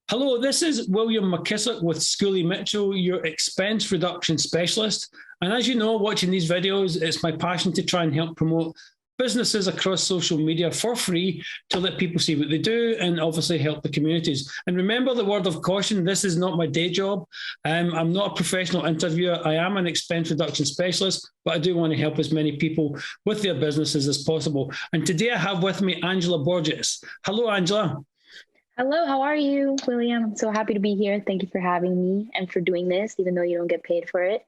Hello, this is William McKissock with Schooley Mitchell, your expense reduction specialist. And as you know, watching these videos, it's my passion to try and help promote businesses across social media for free to let people see what they do and obviously help the communities. And remember the word of caution, this is not my day job. I'm not a professional interviewer. I am an expense reduction specialist, but I do want to help as many people with their businesses as possible. And today I have with me Angela Borges. Hello, Angela. Hello, how are you, William? I'm so happy to be here. Thank you for having me and for doing this, even though you don't get paid for it.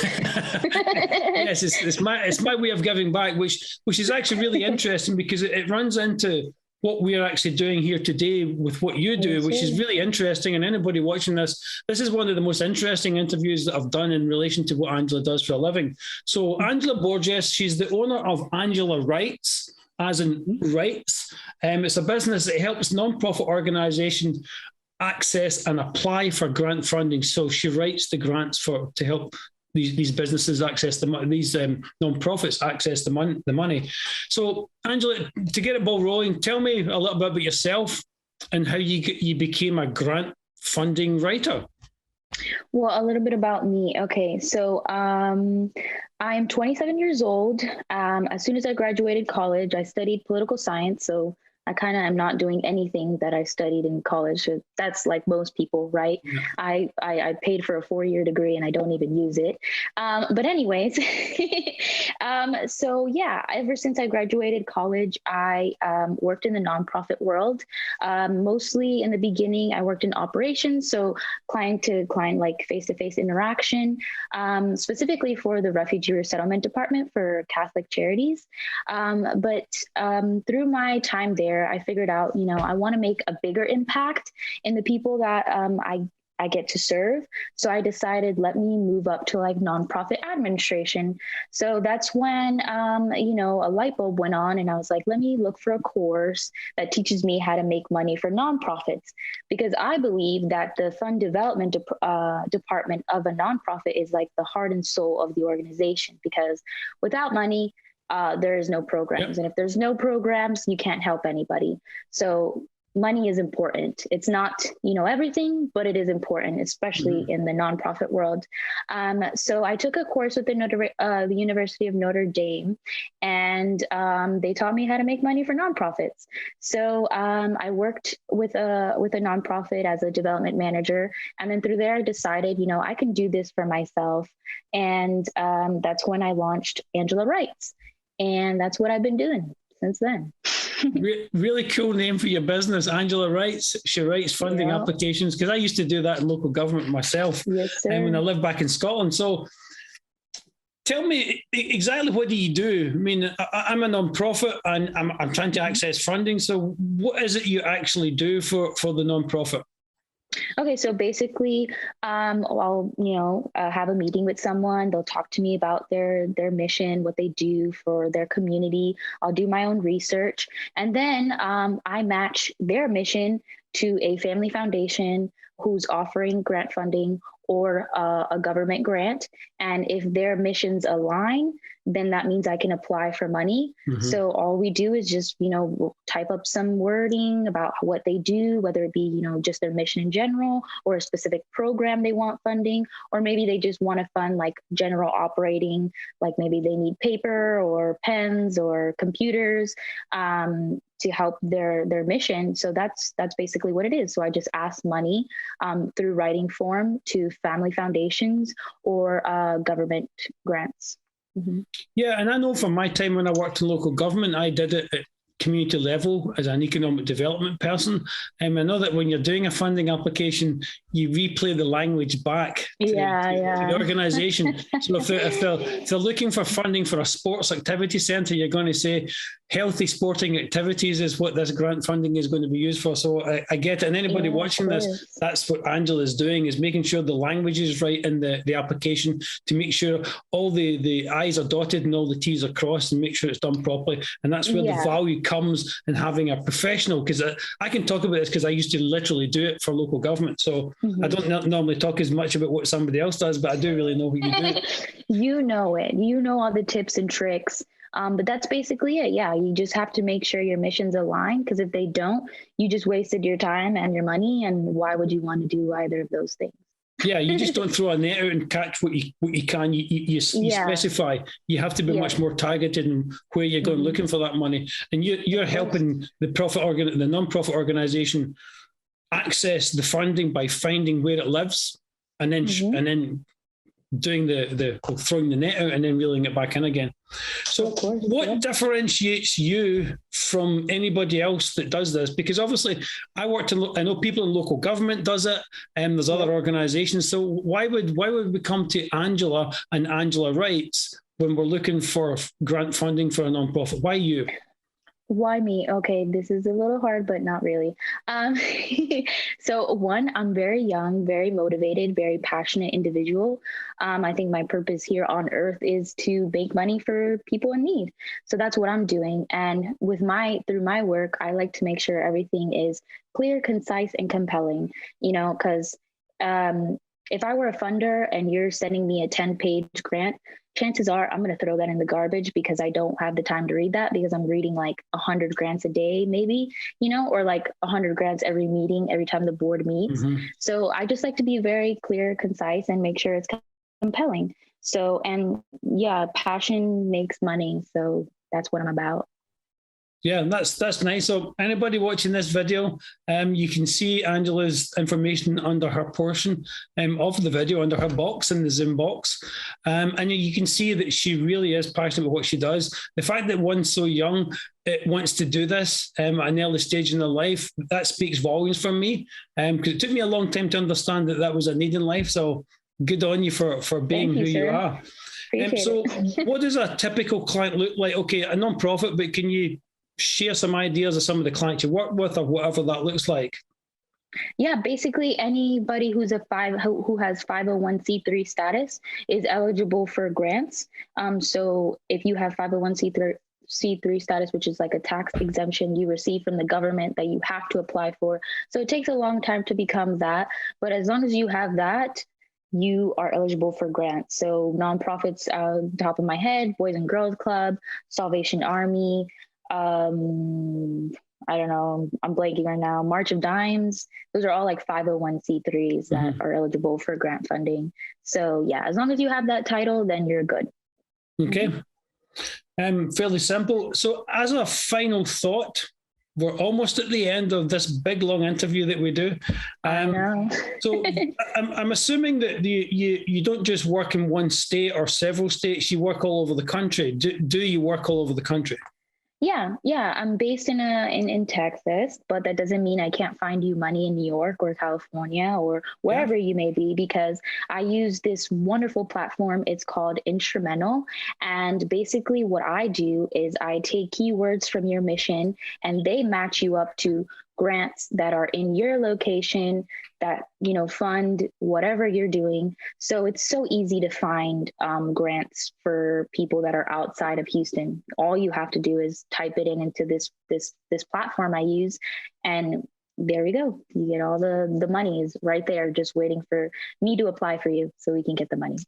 Yes, it's my way of giving back, which is actually really interesting because it runs into what we are actually doing here today with what you do, which is really interesting. And anybody watching this is one of the most interesting interviews that I've done in relation to what Angela does for a living. So Angela Borges, she's the owner of Angela Writes, as in rights. It's a business that helps non-profit organisations access and apply for grant funding. So she writes the grants to help these businesses access the money, these non-profits access the money. So Angela, to get it ball rolling, tell me a little bit about yourself and how you became a grant funding writer. Well, a little bit about me. Okay, so I'm 27 years old. As soon as I graduated college, I studied political science. So I kind of am not doing anything that I studied in college. That's like most people, right? Yeah. I paid for a 4-year degree and I don't even use it. But anyways, so yeah, ever since I graduated college, I worked in the nonprofit world. Mostly in the beginning, I worked in operations, so client to client, like face-to-face interaction, specifically for the Refugee Resettlement Department for Catholic Charities. But through my time there, I figured out, I want to make a bigger impact in the people that I get to serve. So I decided, let me move up to like nonprofit administration. So that's when, a light bulb went on and I was like, let me look for a course that teaches me how to make money for nonprofits, because I believe that the fund development department of a nonprofit is like the heart and soul of the organization, because without money, there is no programs. Yep. And if there's no programs, you can't help anybody. So money is important. It's not, everything, but it is important, especially in the nonprofit world. So I took a course with the University of Notre Dame, and they taught me how to make money for nonprofits. So I worked with a nonprofit as a development manager. And then through there, I decided, I can do this for myself. And that's when I launched Angela Writes. And that's what I've been doing since then. Really cool name for your business, Angela Writes. She writes funding applications, because I used to do that in local government myself. Yes, sir. And when I lived back in Scotland. So tell me exactly, what do you do? I mean, I'm a non-profit and I'm trying to access funding. So what is it you actually do for the non-profit? Okay, so basically, I'll have a meeting with someone. They'll talk to me about their mission, what they do for their community. I'll do my own research, and then I match their mission to a family foundation who's offering grant funding or a government grant. And if their missions align, then that means I can apply for money. So all we do is just, we'll type up some wording about what they do, whether it be, just their mission in general or a specific program they want funding, or maybe they just want to fund like general operating, like maybe they need paper or pens or computers to help their mission. So that's basically what it is. So I just ask money through writing form to family foundations or government grants. Yeah, and I know from my time when I worked in local government, I did it at community level as an economic development person. I know that when you're doing a funding application, you replay the language back to the organisation. So if they're looking for funding for a sports activity centre, you're going to say healthy sporting activities is what this grant funding is going to be used for. So I get it. And anybody watching this, that's what Angela is doing, is making sure the language is right in the application, to make sure all the I's are dotted and all the T's are crossed, and make sure it's done properly. And that's where the value comes in having a professional, because I can talk about this because I used to literally do it for local government. So I don't normally talk as much about what somebody else does, but I do really know what you do. You know it. You know all the tips and tricks. But that's basically it. Yeah, you just have to make sure your missions align, because if they don't, you just wasted your time and your money. And why would you want to do either of those things? Yeah, you just don't throw a net out and catch what you can. You specify. You have to be much more targeted in where you're going looking for that money. And you're helping the non-profit organization access the funding by finding where it lives, and then doing the throwing the net out and then reeling it back in again. So what differentiates you from anybody else that does this? Because obviously I know people in local government does it, and there's other organizations. So why would we come to Angela and Angela Writes when we're looking for grant funding for a nonprofit? Why you? Why me? Okay, this is a little hard, but not really. So one, I'm very young, very motivated, very passionate individual. I think my purpose here on earth is to make money for people in need. So that's what I'm doing. And through my work, I like to make sure everything is clear, concise, and compelling, because if I were a funder and you're sending me a 10-page grant, chances are I'm going to throw that in the garbage, because I don't have the time to read that, because I'm reading like 100 grants a day, maybe, or like 100 grants every meeting, every time the board meets. So I just like to be very clear, concise, and make sure it's compelling. So, and yeah, passion makes money. So that's what I'm about. Yeah, that's nice. So anybody watching this video, you can see Angela's information under her portion of the video, under her box in the Zoom box. And you can see that she really is passionate about what she does. The fact that one so young wants to do this at an early stage in their life, that speaks volumes for me. Because it took me a long time to understand that was a need in life. So good on you for being who you are. So what does a typical client look like? Okay, a non-profit, but can you share some ideas of some of the clients you work with, or whatever that looks like? Yeah, basically anybody who has 501c3 status is eligible for grants. So if you have 501c3 status, which is like a tax exemption you receive from the government that you have to apply for. So it takes a long time to become that, but as long as you have that, you are eligible for grants. So nonprofits, top of my head, Boys and Girls Club, Salvation Army, I don't know, I'm blanking right now, March of Dimes. Those are all like 501c3s that are eligible for grant funding. So yeah, as long as you have that title, then you're good. Okay. Fairly simple. So as a final thought, we're almost at the end of this big long interview that we do. So I'm assuming that you don't just work in one state or several states, you work all over the country. Do you work all over the country? Yeah. I'm based in Texas, but that doesn't mean I can't find you money in New York or California or wherever you may be, because I use this wonderful platform. It's called Instrumental. And basically what I do is I take keywords from your mission and they match you up to grants that are in your location that, fund whatever you're doing. So it's so easy to find grants for people that are outside of Houston. All you have to do is type it into this platform I use, and there we go. You get all the money is right there, just waiting for me to apply for you so we can get the money.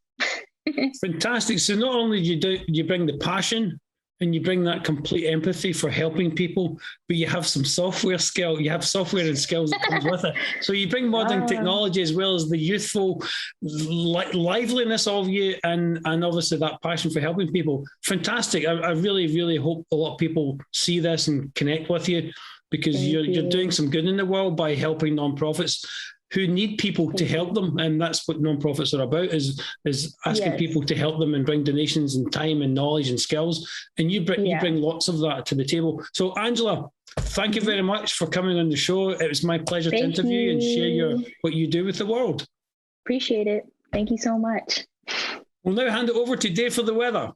Fantastic. So not only you bring the passion and you bring that complete empathy for helping people, but you have some software skill. You have software and skills that comes with it. So you bring modern technology as well as the youthful liveliness of you, and obviously that passion for helping people. Fantastic. I really, really hope a lot of people see this and connect with you, because you're doing some good in the world by helping nonprofits who need people to help them. And that's what nonprofits are about, is asking people to help them and bring donations and time and knowledge and skills. And you bring lots of that to the table. So Angela, thank you very much for coming on the show. It was my pleasure to interview you and share what you do with the world. Appreciate it. Thank you so much. We'll now hand it over to Dave for the weather.